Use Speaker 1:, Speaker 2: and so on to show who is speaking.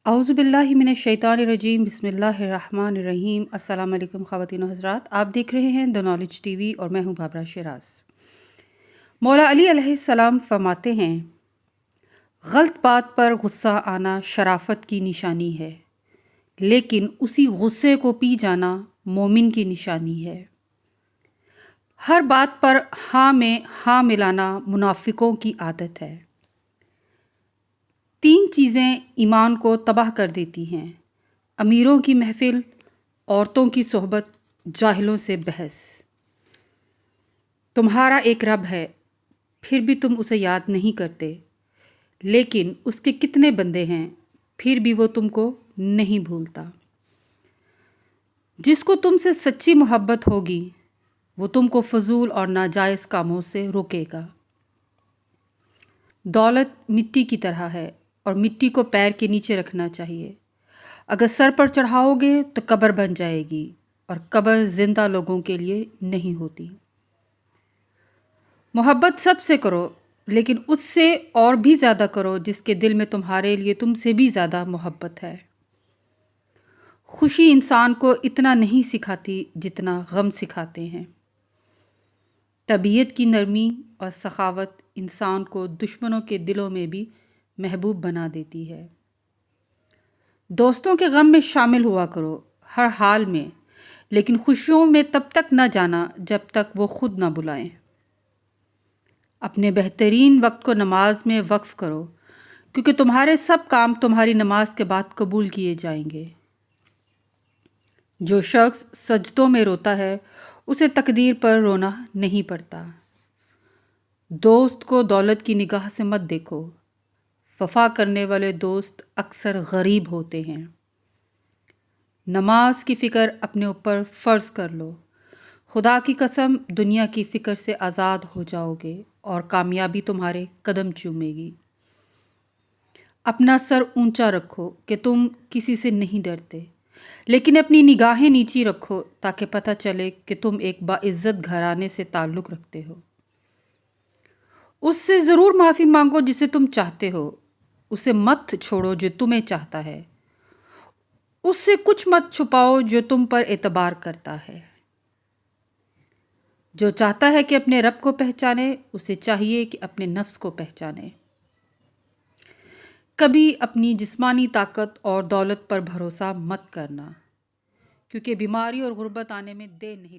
Speaker 1: اعوذ باللہ من الشیطان الرجیم، بسم اللہ الرحمن الرحیم۔ السلام علیکم خواتین و حضرات، آپ دیکھ رہے ہیں دا نالج ٹی وی اور میں ہوں بابرا شیراز۔ مولا علی علیہ السلام فرماتے ہیں، غلط بات پر غصہ آنا شرافت کی نشانی ہے، لیکن اسی غصے کو پی جانا مومن کی نشانی ہے۔ ہر بات پر ہاں میں ہاں ملانا منافقوں کی عادت ہے۔ 3 چیزیں ایمان کو تباہ کر دیتی ہیں: امیروں کی محفل، عورتوں کی صحبت، جاہلوں سے بحث۔ تمہارا ایک رب ہے، پھر بھی تم اسے یاد نہیں کرتے، لیکن اس کے کتنے بندے ہیں، پھر بھی وہ تم کو نہیں بھولتا۔ جس کو تم سے سچی محبت ہوگی وہ تم کو فضول اور ناجائز کاموں سے روکے گا۔ دولت مٹی کی طرح ہے اور مٹی کو پیر کے نیچے رکھنا چاہیے۔ اگر سر پر چڑھاؤ گے تو قبر بن جائے گی، اور قبر زندہ لوگوں کے لیے نہیں ہوتی۔ محبت سب سے کرو، لیکن اس سے اور بھی زیادہ کرو جس کے دل میں تمہارے لیے تم سے بھی زیادہ محبت ہے۔ خوشی انسان کو اتنا نہیں سکھاتی جتنا غم سکھاتے ہیں۔ طبیعت کی نرمی اور سخاوت انسان کو دشمنوں کے دلوں میں بھی محبوب بنا دیتی ہے۔ دوستوں کے غم میں شامل ہوا کرو ہر حال میں، لیکن خوشیوں میں تب تک نہ جانا جب تک وہ خود نہ بلائیں۔ اپنے بہترین وقت کو نماز میں وقف کرو، کیونکہ تمہارے سب کام تمہاری نماز کے بعد قبول کیے جائیں گے۔ جو شخص سجدوں میں روتا ہے اسے تقدیر پر رونا نہیں پڑتا۔ دوست کو دولت کی نگاہ سے مت دیکھو، وفا کرنے والے دوست اکثر غریب ہوتے ہیں۔ نماز کی فکر اپنے اوپر فرض کر لو، خدا کی قسم دنیا کی فکر سے آزاد ہو جاؤ گے اور کامیابی تمہارے قدم چومے گی۔ اپنا سر اونچا رکھو کہ تم کسی سے نہیں ڈرتے، لیکن اپنی نگاہیں نیچی رکھو تاکہ پتہ چلے کہ تم ایک باعزت گھرانے سے تعلق رکھتے ہو۔ اس سے ضرور معافی مانگو جسے تم چاہتے ہو، اسے مت چھوڑو جو تمہیں چاہتا ہے۔ اس سے کچھ مت چھپاؤ جو تم پر اعتبار کرتا ہے۔ جو چاہتا ہے کہ اپنے رب کو پہچانے، اسے چاہیے کہ اپنے نفس کو پہچانے۔ کبھی اپنی جسمانی طاقت اور دولت پر بھروسہ مت کرنا، کیونکہ بیماری اور غربت آنے میں دیر نہیں لگتی۔